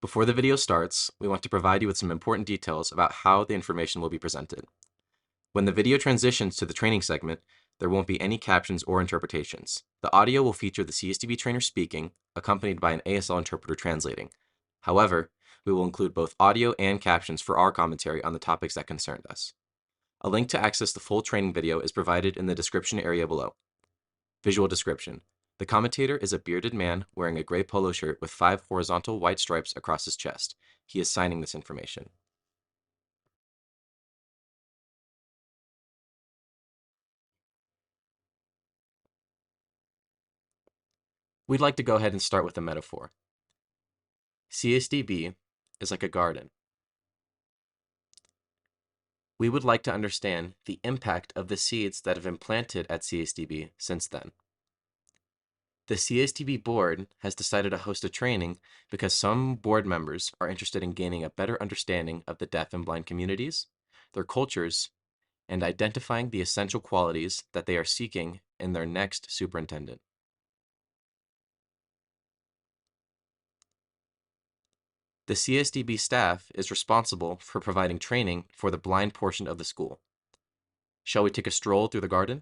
Before the video starts, we want to provide you with some important details about how the information will be presented. When the video transitions to the training segment, there won't be any captions or interpretations. The audio will feature the CSDB trainer speaking, accompanied by an ASL interpreter translating. However, we will include both audio and captions for our commentary on the topics that concerned us. A link to access the full training video is provided in the description area below. Visual description. The commentator is a bearded man wearing a gray polo shirt with 5 horizontal white stripes across his chest. He is signing this information. We'd like to go ahead and start with a metaphor. CSDB is like a garden. We would like to understand the impact of the seeds that have been planted at CSDB since then. The CSDB board has decided to host a training because some board members are interested in gaining a better understanding of the deaf and blind communities, their cultures, and identifying the essential qualities that they are seeking in their next superintendent. The CSDB staff is responsible for providing training for the blind portion of the school. Shall we take a stroll through the garden?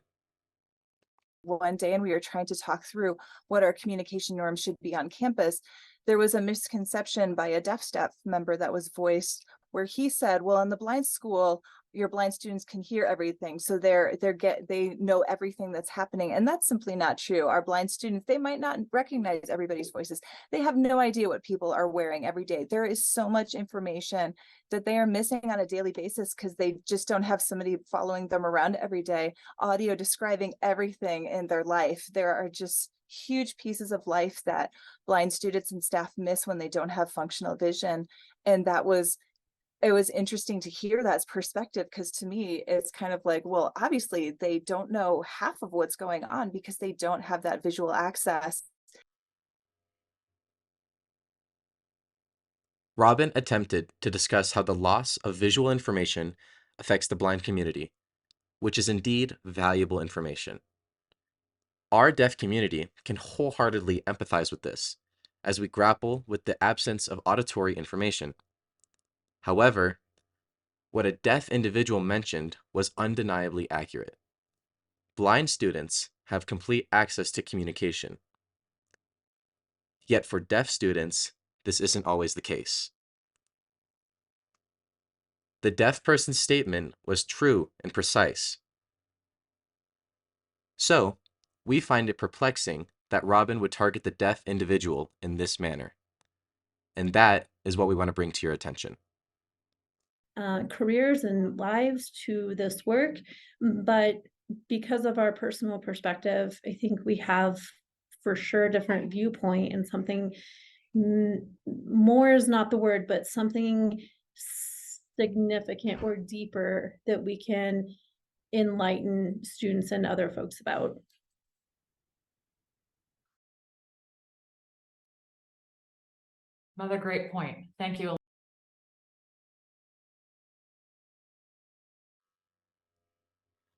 One day, and we were trying to talk through what our communication norms should be on campus, there was a misconception by a deaf staff member that was voiced where he said, well, in the blind school, your blind students can hear everything. So they know everything that's happening. And that's simply not true. Our blind students, they might not recognize everybody's voices. They have no idea what people are wearing every day. There is so much information that they are missing on a daily basis because they just don't have somebody following them around every day, audio describing everything in their life. There are just huge pieces of life that blind students and staff miss when they don't have functional vision. And it was interesting to hear that perspective, because to me, it's kind of like, well, obviously they don't know half of what's going on because they don't have that visual access. Robin attempted to discuss how the loss of visual information affects the blind community, which is indeed valuable information. Our deaf community can wholeheartedly empathize with this as we grapple with the absence of auditory information. However, what a deaf individual mentioned was undeniably accurate. Blind students have complete access to communication. Yet for deaf students, this isn't always the case. The deaf person's statement was true and precise. So, we find it perplexing that Robin would target the deaf individual in this manner. And that is what we want to bring to your attention. Careers and lives to this work, but because of our personal perspective, I think we have for sure a different viewpoint and something more is not the word, but something significant or deeper that we can enlighten students and other folks about. Another great point. Thank you.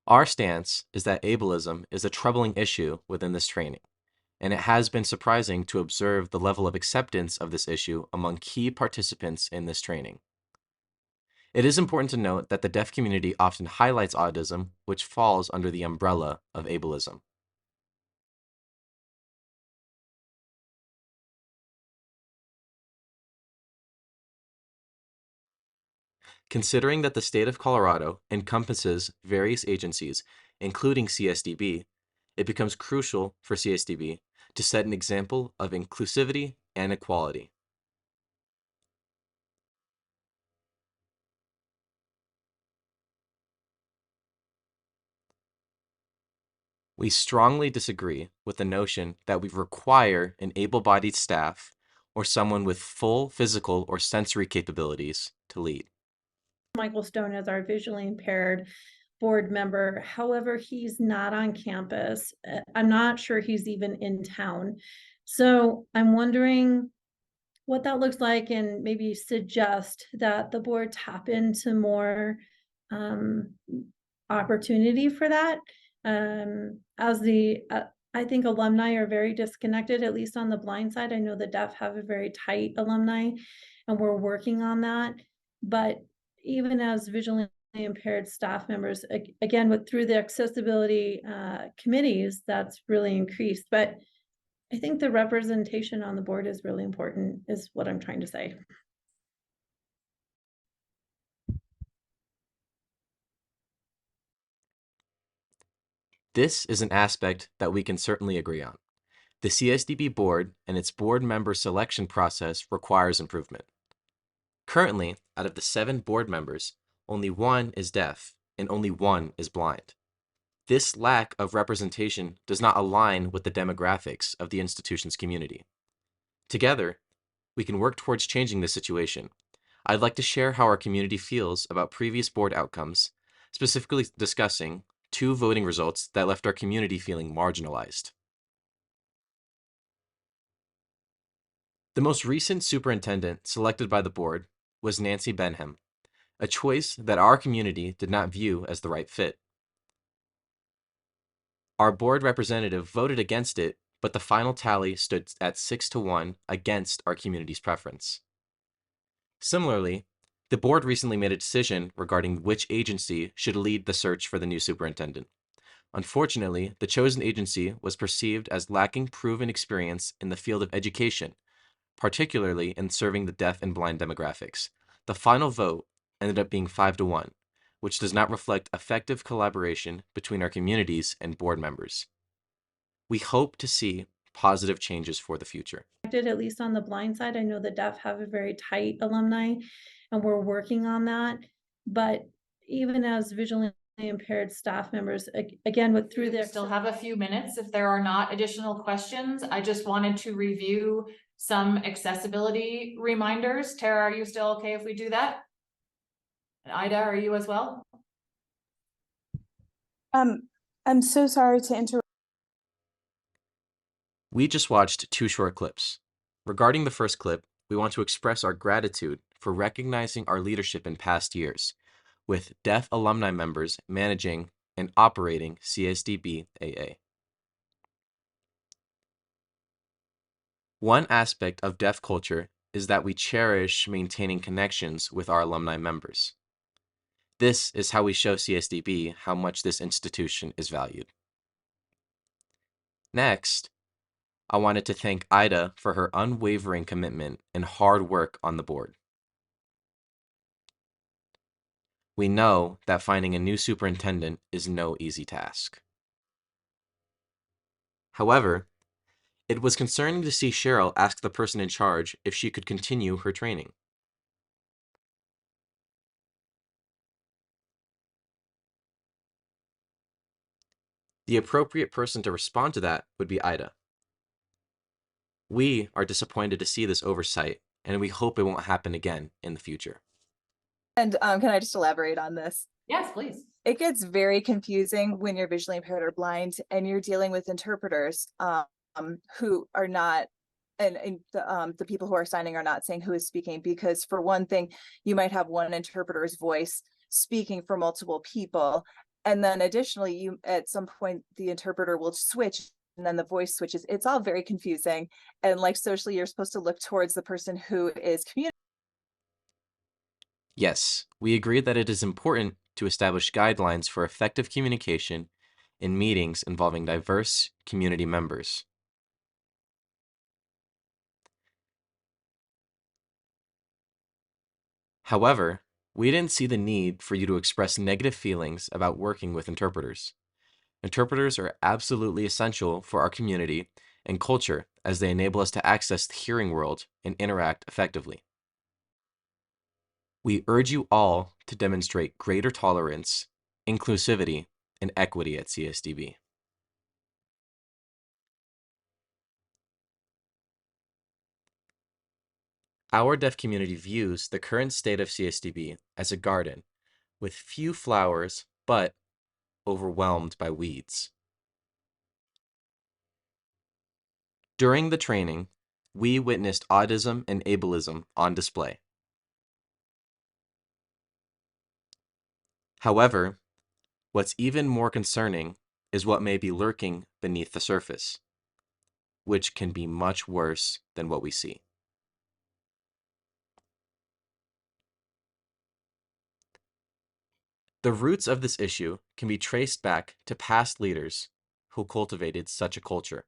Our stance is that ableism is a troubling issue within this training, and it has been surprising to observe the level of acceptance of this issue among key participants in this training. It is important to note that the deaf community often highlights autism, which falls under the umbrella of ableism. Considering that the state of Colorado encompasses various agencies, including CSDB, it becomes crucial for CSDB to set an example of inclusivity and equality. We strongly disagree with the notion that we require an able-bodied staff or someone with full physical or sensory capabilities to lead. Michael Stone is our visually impaired board member. However, he's not on campus. I'm not sure he's even in town. So I'm wondering what that looks like and maybe suggest that the board tap into more opportunity for that. I think alumni are very disconnected, at least on the blind side. I know the deaf have a very tight alumni, and we're working on that. But even as visually impaired staff members, again, through the accessibility committees, that's really increased. But I think the representation on the board is really important, is what I'm trying to say. This is an aspect that we can certainly agree on. The CSDB board and its board member selection process requires improvement. Currently, out of the 7 board members, only 1 is deaf and only 1 is blind. This lack of representation does not align with the demographics of the institution's community. Together, we can work towards changing this situation. I'd like to share how our community feels about previous board outcomes, specifically discussing 2 voting results that left our community feeling marginalized. The most recent superintendent selected by the board was Nancy Benham, a choice that our community did not view as the right fit. Our board representative voted against it, but the final tally stood at 6-1 against our community's preference. Similarly, the board recently made a decision regarding which agency should lead the search for the new superintendent. Unfortunately, the chosen agency was perceived as lacking proven experience in the field of education, particularly in serving the deaf and blind demographics. The final vote ended up being 5-1, which does not reflect effective collaboration between our communities and board members. We hope to see positive changes for the future. At least on the blind side, I know the deaf have a very tight alumni, and we're working on that. But even as visually impaired staff members, again, through We the still have a few minutes. If there are not additional questions, I just wanted to review some accessibility reminders. Tara, are you still okay if we do that? And Ida, are you as well? I'm so sorry to interrupt. We just watched 2 short clips. Regarding the first clip, we want to express our gratitude for recognizing our leadership in past years, with deaf alumni members managing and operating CSDB AA. One aspect of deaf culture is that we cherish maintaining connections with our alumni members. This is how we show CSDB how much this institution is valued. Next, I wanted to thank Ida for her unwavering commitment and hard work on the board. We know that finding a new superintendent is no easy task. However, it was concerning to see Cheryl ask the person in charge if she could continue her training. The appropriate person to respond to that would be Ida. We are disappointed to see this oversight, and we hope it won't happen again in the future. And can I just elaborate on this? Yes, please. It gets very confusing when you're visually impaired or blind and you're dealing with interpreters who are not, and the people who are signing are not saying who is speaking, because for one thing, you might have one interpreter's voice speaking for multiple people. And then additionally, you at some point, the interpreter will switch and then the voice switches. It's all very confusing. And like socially, you're supposed to look towards the person who is communicating. Yes, we agree that it is important to establish guidelines for effective communication in meetings involving diverse community members. However, we didn't see the need for you to express negative feelings about working with interpreters. Interpreters are absolutely essential for our community and culture as they enable us to access the hearing world and interact effectively. We urge you all to demonstrate greater tolerance, inclusivity, and equity at CSDB. Our deaf community views the current state of CSDB as a garden with few flowers but overwhelmed by weeds. During the training, we witnessed autism and ableism on display. However, what's even more concerning is what may be lurking beneath the surface, which can be much worse than what we see. The roots of this issue can be traced back to past leaders who cultivated such a culture.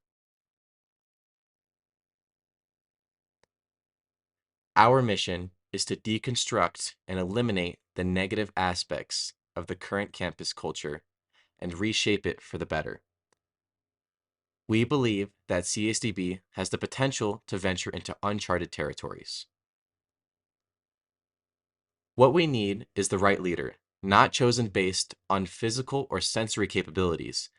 Our mission is to deconstruct and eliminate the negative aspects of the current campus culture and reshape it for the better. We believe that CSDB has the potential to venture into uncharted territories. What we need is the right leader, not chosen based on physical or sensory capabilities,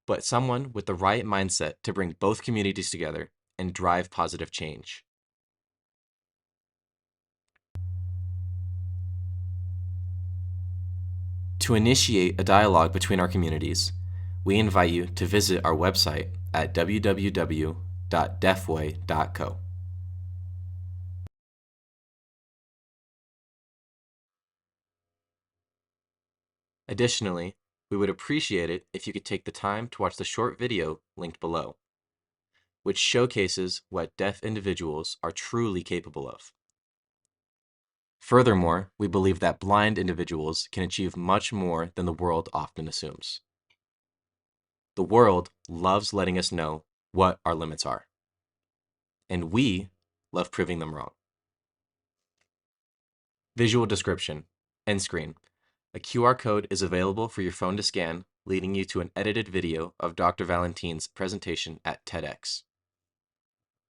but someone with the right mindset to bring both communities together and drive positive change. To initiate a dialogue between our communities, we invite you to visit our website at www.defway.co. Additionally, we would appreciate it if you could take the time to watch the short video linked below, which showcases what deaf individuals are truly capable of. Furthermore, we believe that blind individuals can achieve much more than the world often assumes. The world loves letting us know what our limits are, and we love proving them wrong. Visual description, end screen. A QR code is available for your phone to scan, leading you to an edited video of Dr. Valentine's presentation at TEDx.